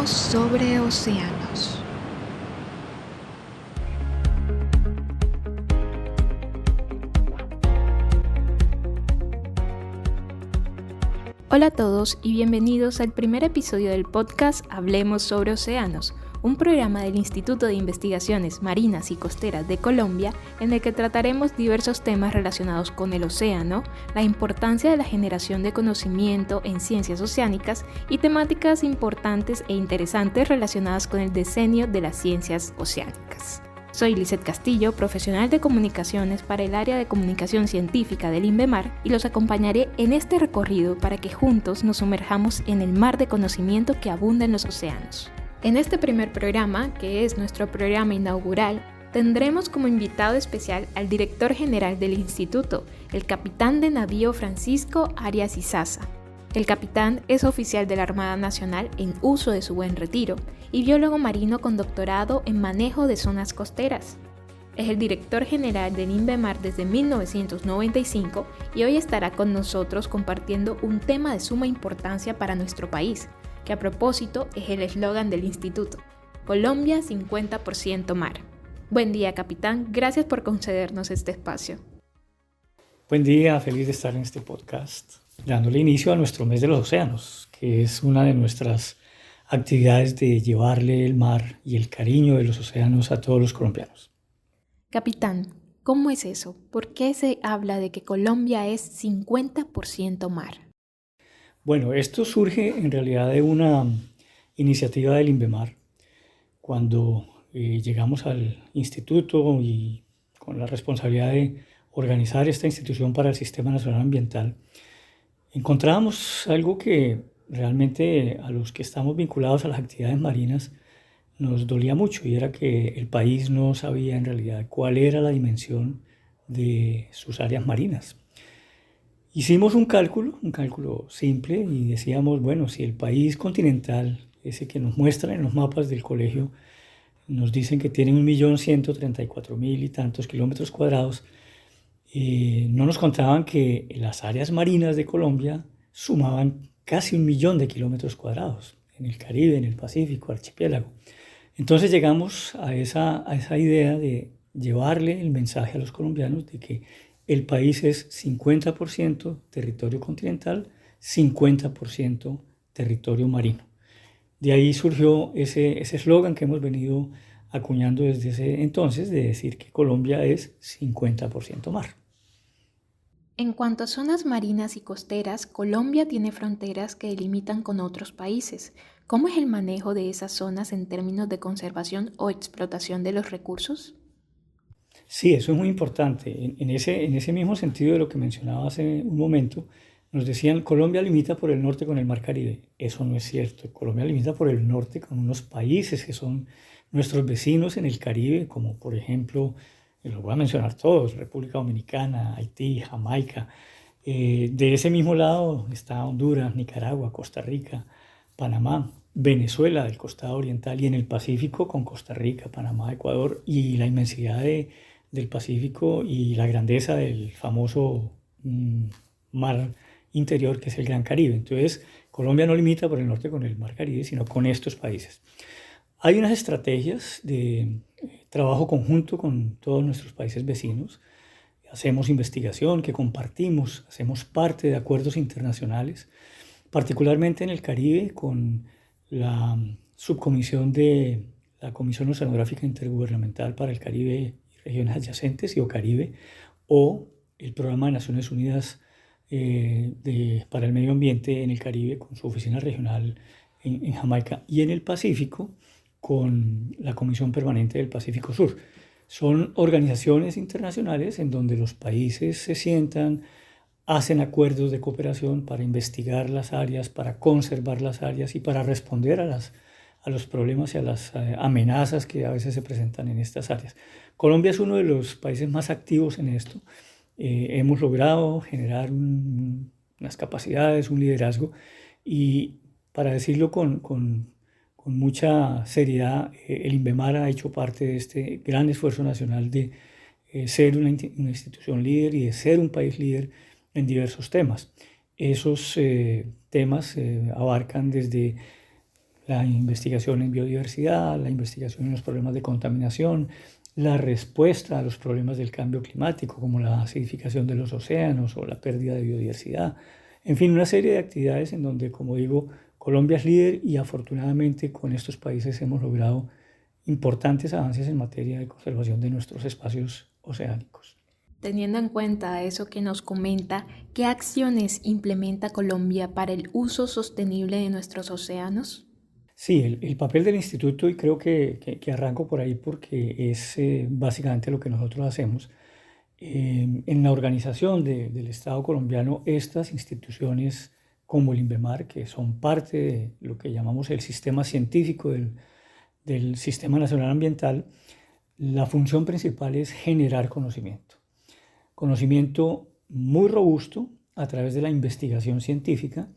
Hablemos sobre océanos. Hola a todos y bienvenidos al primer episodio del podcast Hablemos sobre océanos, un programa del Instituto de Investigaciones Marinas y Costeras de Colombia en el que trataremos diversos temas relacionados con el océano, la importancia de la generación de conocimiento en ciencias oceánicas y temáticas importantes e interesantes relacionadas con el decenio de las ciencias oceánicas. Soy Lizeth Castillo, profesional de comunicaciones para el área de comunicación científica del INVEMAR y los acompañaré en este recorrido para que juntos nos sumerjamos en el mar de conocimiento que abunda en los océanos. En este primer programa, que es nuestro programa inaugural, tendremos como invitado especial al director general del instituto, el capitán de navío Francisco Arias Izaza. El capitán es oficial de la Armada Nacional en uso de su buen retiro y biólogo marino con doctorado en manejo de zonas costeras. Es el director general del INVEMAR desde 1995 y hoy estará con nosotros compartiendo un tema de suma importancia para nuestro país, que a propósito es el eslogan del instituto: Colombia 50% mar. Buen día, capitán. Gracias por concedernos este espacio. Buen día, feliz de estar en este podcast, dándole inicio a nuestro mes de los océanos, que es una de nuestras actividades de llevarle el mar y el cariño de los océanos a todos los colombianos. Capitán, ¿cómo es eso? ¿Por qué se habla de que Colombia es 50% mar? Bueno, esto surge en realidad de una iniciativa del INVEMAR. Cuando llegamos al instituto y con la responsabilidad de organizar esta institución para el Sistema Nacional Ambiental, encontrábamos algo que realmente a los que estamos vinculados a las actividades marinas nos dolía mucho, y era que el país no sabía en realidad cuál era la dimensión de sus áreas marinas. Hicimos un cálculo simple, y decíamos, bueno, si el país continental, ese que nos muestran en los mapas del colegio, nos dicen que tiene 1.134.000 y tantos kilómetros cuadrados, no nos contaban que las áreas marinas de Colombia sumaban casi 1.000.000 de kilómetros cuadrados en el Caribe, en el Pacífico, archipiélago. Entonces llegamos a esa idea de llevarle el mensaje a los colombianos de que el país es 50% territorio continental, 50% territorio marino. De ahí surgió ese eslogan que hemos venido acuñando desde ese entonces, de decir que Colombia es 50% mar. En cuanto a zonas marinas y costeras, Colombia tiene fronteras que delimitan con otros países. ¿Cómo es el manejo de esas zonas en términos de conservación o explotación de los recursos? Sí, eso es muy importante. En ese mismo sentido de lo que mencionaba hace un momento, nos decían Colombia limita por el norte con el Mar Caribe. Eso no es cierto. Colombia limita por el norte con unos países que son nuestros vecinos en el Caribe, como por ejemplo, los voy a mencionar todos: República Dominicana, Haití, Jamaica. De ese mismo lado está Honduras, Nicaragua, Costa Rica, Panamá, Venezuela del costado oriental, y en el Pacífico con Costa Rica, Panamá, Ecuador, y la inmensidad del Pacífico y la grandeza del famoso mar interior, que es el Gran Caribe. Entonces, Colombia no limita por el norte con el Mar Caribe, sino con estos países. Hay unas estrategias de trabajo conjunto con todos nuestros países vecinos. Hacemos investigación que compartimos, hacemos parte de acuerdos internacionales, particularmente en el Caribe con la subcomisión de la Comisión Oceanográfica Intergubernamental para el Caribe y regiones adyacentes, OCaribe, o el Programa de Naciones Unidas para el Medio Ambiente en el Caribe, con su oficina regional en Jamaica, y en el Pacífico con la Comisión Permanente del Pacífico Sur. Son organizaciones internacionales en donde los países se sientan, hacen acuerdos de cooperación para investigar las áreas, para conservar las áreas y para responder a los problemas y a las amenazas que a veces se presentan en estas áreas. Colombia es uno de los países más activos en esto. Hemos logrado generar unas capacidades, un liderazgo, y para decirlo con mucha seriedad, el INVEMAR ha hecho parte de este gran esfuerzo nacional de ser una institución líder y de ser un país líder en diversos temas. Esos temas abarcan desde la investigación en biodiversidad, la investigación en los problemas de contaminación, la respuesta a los problemas del cambio climático, como la acidificación de los océanos o la pérdida de biodiversidad. En fin, una serie de actividades en donde, como digo, Colombia es líder y afortunadamente con estos países hemos logrado importantes avances en materia de conservación de nuestros espacios oceánicos. Teniendo en cuenta eso que nos comenta, ¿qué acciones implementa Colombia para el uso sostenible de nuestros océanos? Sí, el papel del instituto, y creo que arranco por ahí porque es básicamente lo que nosotros hacemos. En la organización del Estado colombiano, estas instituciones como el INVEMAR, que son parte de lo que llamamos el sistema científico del Sistema Nacional Ambiental, la función principal es generar conocimiento. Conocimiento muy robusto a través de la investigación científica,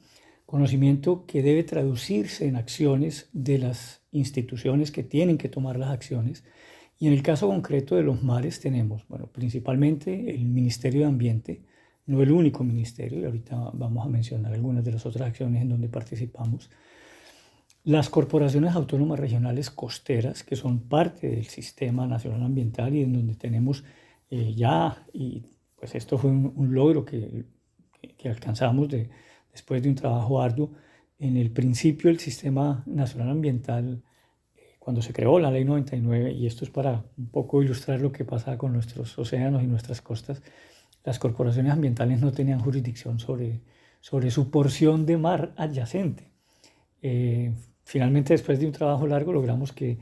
conocimiento que debe traducirse en acciones de las instituciones que tienen que tomar las acciones. Y en el caso concreto de los mares tenemos, bueno, principalmente el Ministerio de Ambiente, no el único ministerio, y ahorita vamos a mencionar algunas de las otras acciones en donde participamos. Las corporaciones autónomas regionales costeras, que son parte del Sistema Nacional Ambiental y en donde tenemos y pues esto fue un logro que alcanzamos después de un trabajo arduo. En el principio el Sistema Nacional Ambiental, cuando se creó la Ley 99, y esto es para un poco ilustrar lo que pasa con nuestros océanos y nuestras costas, las corporaciones ambientales no tenían jurisdicción sobre su porción de mar adyacente. Finalmente, después de un trabajo largo, logramos que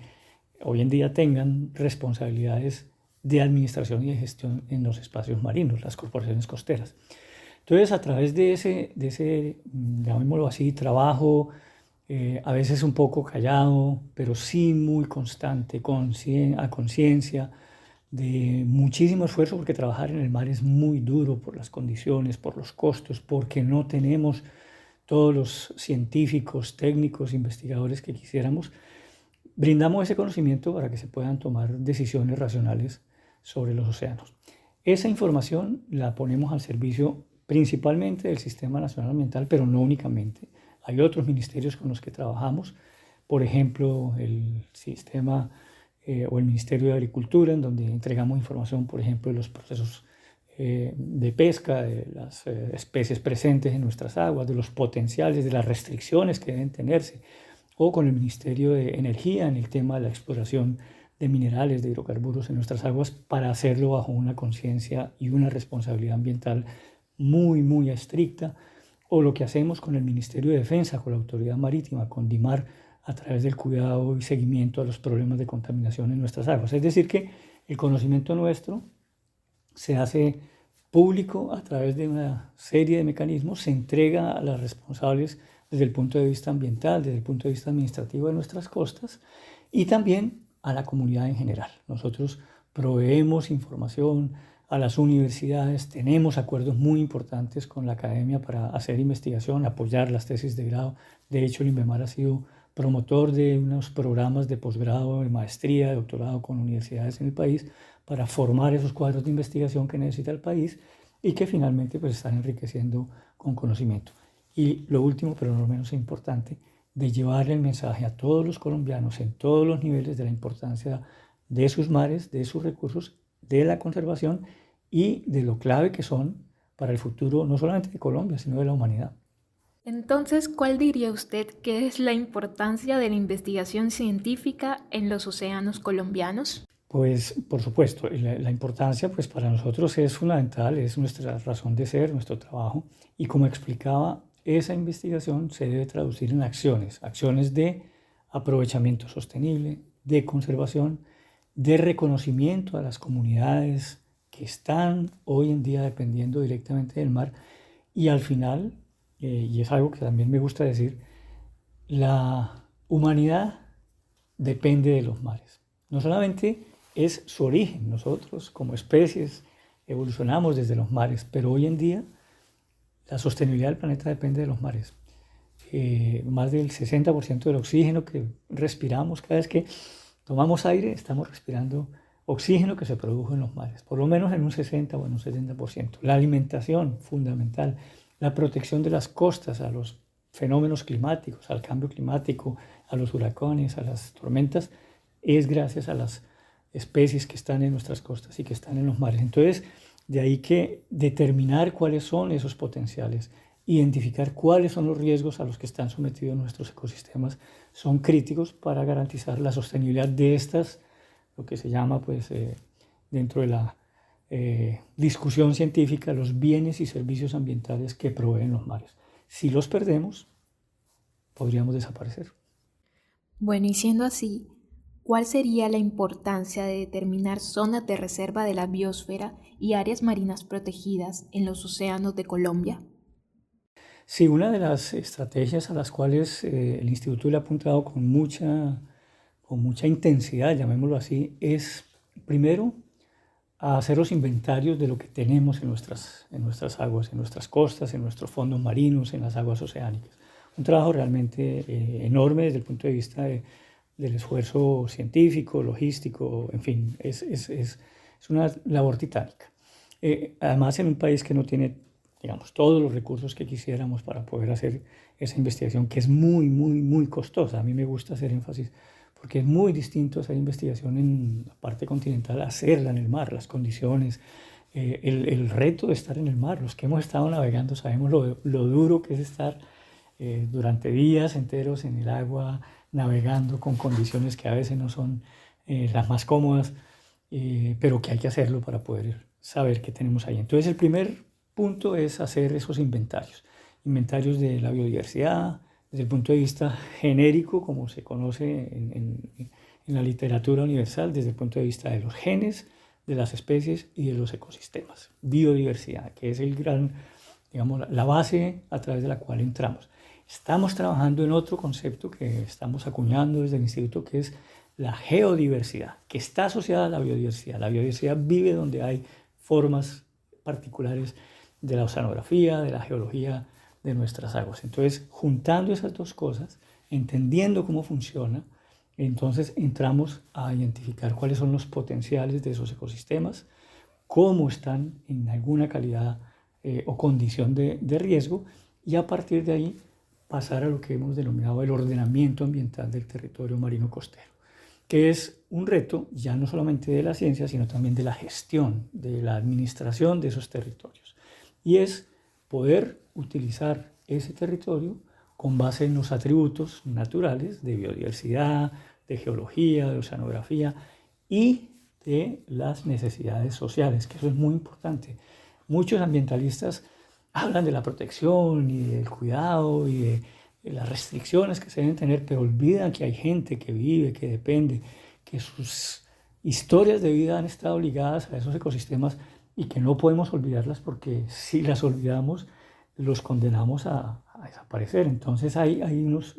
hoy en día tengan responsabilidades de administración y de gestión en los espacios marinos, las corporaciones costeras. Entonces, a través de ese llamémoslo así, trabajo, a veces un poco callado, pero sí muy constante, a conciencia, de muchísimo esfuerzo, porque trabajar en el mar es muy duro por las condiciones, por los costos, porque no tenemos todos los científicos, técnicos, investigadores que quisiéramos. Brindamos ese conocimiento para que se puedan tomar decisiones racionales sobre los océanos. Esa información la ponemos al servicio principalmente del Sistema Nacional Ambiental, pero no únicamente. Hay otros ministerios con los que trabajamos, por ejemplo, el sistema o el Ministerio de Agricultura, en donde entregamos información, por ejemplo, de los procesos de pesca, de las especies presentes en nuestras aguas, de los potenciales, de las restricciones que deben tenerse, o con el Ministerio de Energía en el tema de la exploración de minerales, de hidrocarburos en nuestras aguas, para hacerlo bajo una conciencia y una responsabilidad ambiental muy, muy estricta, o lo que hacemos con el Ministerio de Defensa, con la Autoridad Marítima, con DIMAR, a través del cuidado y seguimiento a los problemas de contaminación en nuestras aguas. Es decir, que el conocimiento nuestro se hace público a través de una serie de mecanismos, se entrega a las responsables desde el punto de vista ambiental, desde el punto de vista administrativo de nuestras costas y también a la comunidad en general. Nosotros proveemos información a las universidades, tenemos acuerdos muy importantes con la academia para hacer investigación, apoyar las tesis de grado. De hecho, el INVEMAR ha sido promotor de unos programas de posgrado, de maestría, de doctorado con universidades en el país para formar esos cuadros de investigación que necesita el país y que finalmente pues están enriqueciendo con conocimiento. Y lo último, pero no menos importante, de llevarle el mensaje a todos los colombianos en todos los niveles de la importancia de sus mares, de sus recursos, de la conservación y de lo clave que son para el futuro no solamente de Colombia, sino de la humanidad. Entonces, ¿cuál diría usted que es la importancia de la investigación científica en los océanos colombianos? Pues, por supuesto, la importancia pues, para nosotros es fundamental, es nuestra razón de ser, nuestro trabajo. Y como explicaba, esa investigación se debe traducir en acciones de aprovechamiento sostenible, de conservación, de reconocimiento a las comunidades que están hoy en día dependiendo directamente del mar. Y al final, y es algo que también me gusta decir, la humanidad depende de los mares. No solamente es su origen, nosotros como especies evolucionamos desde los mares, pero hoy en día la sostenibilidad del planeta depende de los mares. Más del 60% del oxígeno que respiramos, cada vez que tomamos aire, estamos respirando oxígeno que se produjo en los mares, por lo menos en un 60 o en un 70%. La alimentación, fundamental. La protección de las costas a los fenómenos climáticos, al cambio climático, a los huracanes, a las tormentas, es gracias a las especies que están en nuestras costas y que están en los mares. Entonces, de ahí que determinar cuáles son esos potenciales, identificar cuáles son los riesgos a los que están sometidos nuestros ecosistemas, son críticos para garantizar la sostenibilidad de estas, lo que se llama, pues, dentro de la discusión científica, los bienes y servicios ambientales que proveen los mares. Si los perdemos, podríamos desaparecer. Bueno, y siendo así, ¿cuál sería la importancia de determinar zonas de reserva de la biosfera y áreas marinas protegidas en los océanos de Colombia? Sí, una de las estrategias a las cuales el instituto le ha apuntado con mucha intensidad, llamémoslo así, es primero a hacer los inventarios de lo que tenemos en nuestras aguas, en nuestras costas, en nuestros fondos marinos, en las aguas oceánicas. Un trabajo realmente enorme desde el punto de vista del esfuerzo científico, logístico, en fin, es una labor titánica. Además, en un país que no tiene, digamos, todos los recursos que quisiéramos para poder hacer esa investigación, que es muy, muy, muy costosa. A mí me gusta hacer énfasis porque es muy distinto hacer investigación en la parte continental, hacerla en el mar, las condiciones, el reto de estar en el mar. Los que hemos estado navegando sabemos lo duro que es estar durante días enteros en el agua, navegando con condiciones que a veces no son las más cómodas, pero que hay que hacerlo para poder saber qué tenemos ahí. Entonces el primer punto es hacer esos inventarios de la biodiversidad, desde el punto de vista genérico, como se conoce en la literatura universal, desde el punto de vista de los genes, de las especies y de los ecosistemas. Biodiversidad, que es digamos, la base a través de la cual entramos. Estamos trabajando en otro concepto que estamos acuñando desde el instituto, que es la geodiversidad, que está asociada a la biodiversidad. La biodiversidad vive donde hay formas particulares de la oceanografía, de la geología de nuestras aguas. Entonces, juntando esas dos cosas, entendiendo cómo funciona, entonces entramos a identificar cuáles son los potenciales de esos ecosistemas, cómo están en alguna calidad o condición de riesgo, y a partir de ahí pasar a lo que hemos denominado el ordenamiento ambiental del territorio marino costero, que es un reto ya no solamente de la ciencia, sino también de la gestión, de la administración de esos territorios. Y es poder utilizar ese territorio con base en los atributos naturales de biodiversidad, de geología, de oceanografía y de las necesidades sociales, que eso es muy importante. Muchos ambientalistas hablan de la protección y del cuidado y de las restricciones que se deben tener, pero olvidan que hay gente que vive, que depende, que sus historias de vida han estado ligadas a esos ecosistemas y que no podemos olvidarlas, porque si las olvidamos los condenamos a desaparecer. Entonces hay unos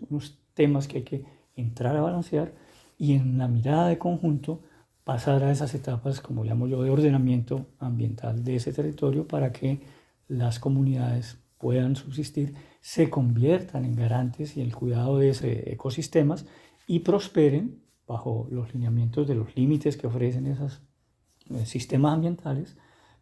temas que hay que entrar a balancear y en la mirada de conjunto pasar a esas etapas, como llamo yo, de ordenamiento ambiental de ese territorio para que las comunidades puedan subsistir, se conviertan en garantes y el cuidado de esos ecosistemas y prosperen bajo los lineamientos de los límites que ofrecen esos sistemas ambientales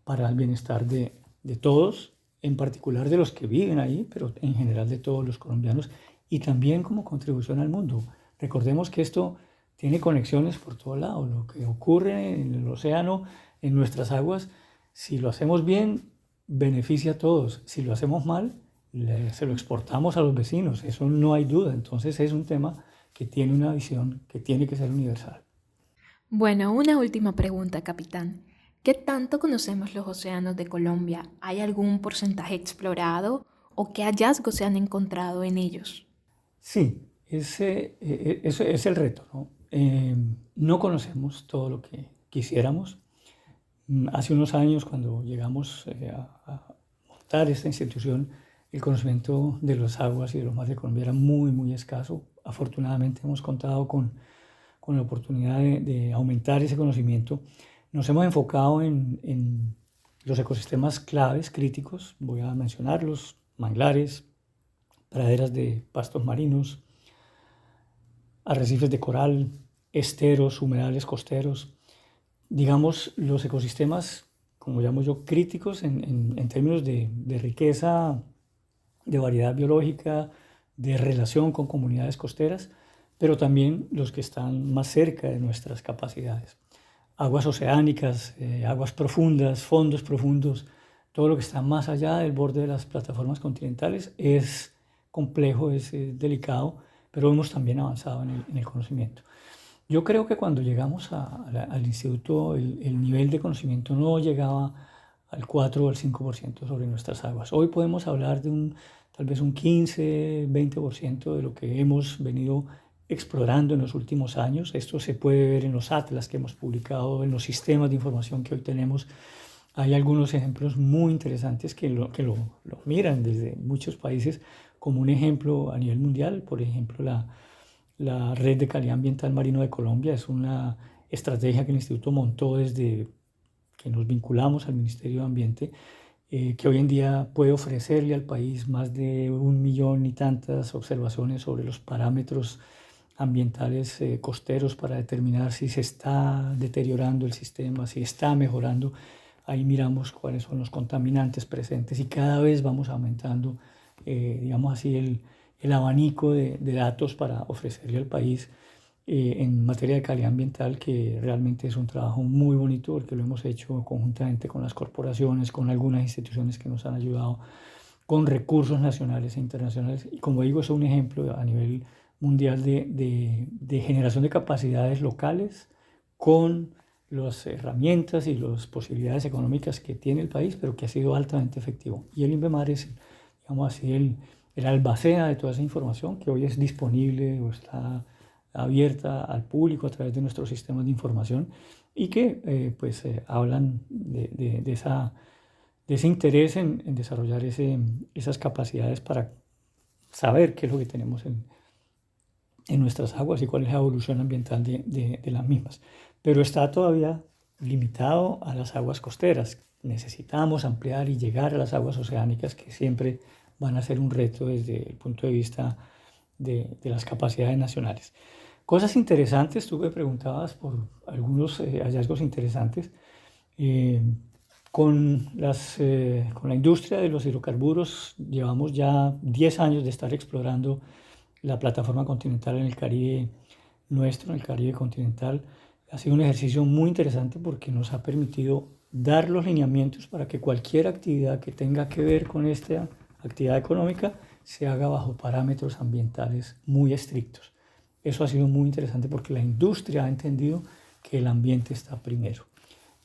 para el bienestar de todos, en particular de los que viven ahí, pero en general de todos los colombianos, y también como contribución al mundo. Recordemos que esto tiene conexiones por todo lado. Lo que ocurre en el océano, en nuestras aguas, si lo hacemos bien, beneficia a todos. Si lo hacemos mal, se lo exportamos a los vecinos. Eso no hay duda. Entonces es un tema que tiene una visión que tiene que ser universal. Bueno, una última pregunta, capitán. ¿Qué tanto conocemos los océanos de Colombia? ¿Hay algún porcentaje explorado o qué hallazgos se han encontrado en ellos? Sí, ese es el reto, ¿no? No conocemos todo lo que quisiéramos. Hace unos años, cuando llegamos a montar esta institución, el conocimiento de las aguas y de los mares de Colombia era muy, muy escaso. Afortunadamente hemos contado con la oportunidad de aumentar ese conocimiento. Nos hemos enfocado en los ecosistemas claves, críticos. Voy a mencionarlos: manglares, praderas de pastos marinos, arrecifes de coral, esteros, humedales costeros. Digamos, los ecosistemas, como llamo yo, críticos en términos de riqueza, de variedad biológica, de relación con comunidades costeras, pero también los que están más cerca de nuestras capacidades. Aguas oceánicas, aguas profundas, fondos profundos, todo lo que está más allá del borde de las plataformas continentales es complejo, es delicado, pero hemos también avanzado en el conocimiento. Yo creo que cuando llegamos al instituto, el nivel de conocimiento no llegaba al 4 o al 5% sobre nuestras aguas. Hoy podemos hablar de tal vez un 15, 20% de lo que hemos venido explorando en los últimos años. Esto se puede ver en los atlas que hemos publicado, en los sistemas de información que hoy tenemos. Hay algunos ejemplos muy interesantes que lo miran desde muchos países como un ejemplo a nivel mundial. Por ejemplo, la Red de Calidad Ambiental Marino de Colombia es una estrategia que el Instituto montó desde que nos vinculamos al Ministerio de Ambiente, que hoy en día puede ofrecerle al país más de 1 millón y tantas observaciones sobre los parámetros ambientales costeros para determinar si se está deteriorando el sistema, si está mejorando. Ahí miramos cuáles son los contaminantes presentes y cada vez vamos aumentando, digamos así, el abanico de datos para ofrecerle al país en materia de calidad ambiental, que realmente es un trabajo muy bonito porque lo hemos hecho conjuntamente con las corporaciones, con algunas instituciones que nos han ayudado, con recursos nacionales e internacionales. Y como digo, es un ejemplo a nivel mundial de generación de capacidades locales con las herramientas y las posibilidades económicas que tiene el país, pero que ha sido altamente efectivo. Y el INVEMAR es, digamos así, el albacea de toda esa información que hoy es disponible o está abierta al público a través de nuestros sistemas de información y que hablan de ese interés en desarrollar esas capacidades para saber qué es lo que tenemos en nuestras aguas y cuál es la evolución ambiental de las mismas. Pero está todavía limitado a las aguas costeras. Necesitamos ampliar y llegar a las aguas oceánicas, que siempre van a ser un reto desde el punto de vista de las capacidades nacionales. Cosas interesantes, tú me preguntabas por algunos hallazgos interesantes. Con la industria de los hidrocarburos llevamos ya 10 años de estar explorando la plataforma continental en el Caribe nuestro, en el Caribe continental. Ha sido un ejercicio muy interesante porque nos ha permitido dar los lineamientos para que cualquier actividad que tenga que ver con esta actividad económica se haga bajo parámetros ambientales muy estrictos. Eso ha sido muy interesante porque la industria ha entendido que el ambiente está primero.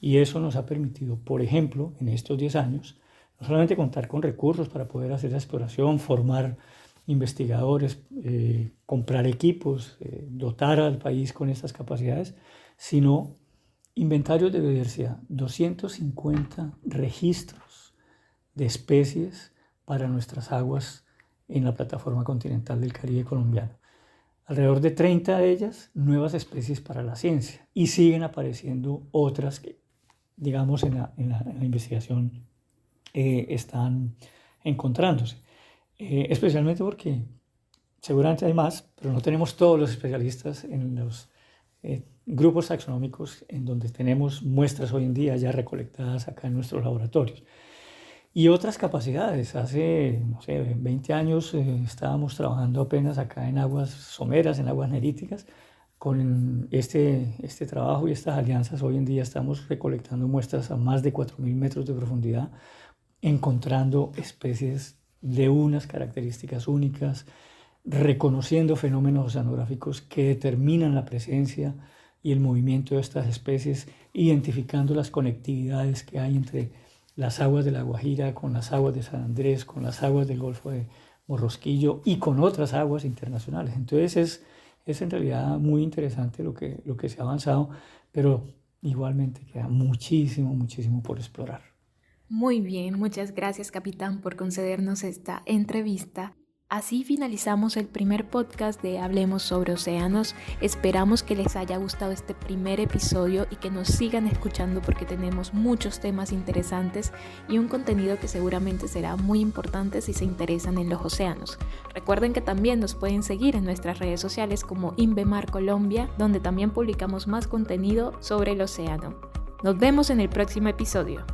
Y eso nos ha permitido, por ejemplo, en estos 10 años, no solamente contar con recursos para poder hacer la exploración, formar investigadores, comprar equipos, dotar al país con estas capacidades, sino inventarios de biodiversidad, 250 registros de especies para nuestras aguas en la plataforma continental del Caribe colombiano. Alrededor de 30 de ellas, nuevas especies para la ciencia. Y siguen apareciendo otras que, digamos, en la investigación están encontrándose. Especialmente porque seguramente hay más, pero no tenemos todos los especialistas en los grupos taxonómicos en donde tenemos muestras hoy en día ya recolectadas acá en nuestros laboratorios. Y otras capacidades. Hace, 20 años estábamos trabajando apenas acá en aguas someras, en aguas neríticas. Con este trabajo y estas alianzas, hoy en día estamos recolectando muestras a más de 4.000 metros de profundidad, encontrando especies de unas características únicas, reconociendo fenómenos oceanográficos que determinan la presencia y el movimiento de estas especies, identificando las conectividades que hay entre las aguas de La Guajira, con las aguas de San Andrés, con las aguas del Golfo de Morrosquillo y con otras aguas internacionales. Entonces es en realidad muy interesante lo que se ha avanzado, pero igualmente queda muchísimo, muchísimo por explorar. Muy bien, muchas gracias, capitán, por concedernos esta entrevista. Así finalizamos el primer podcast de Hablemos sobre Océanos. Esperamos que les haya gustado este primer episodio y que nos sigan escuchando porque tenemos muchos temas interesantes y un contenido que seguramente será muy importante si se interesan en los océanos. Recuerden que también nos pueden seguir en nuestras redes sociales como INVEMAR Colombia, donde también publicamos más contenido sobre el océano. Nos vemos en el próximo episodio.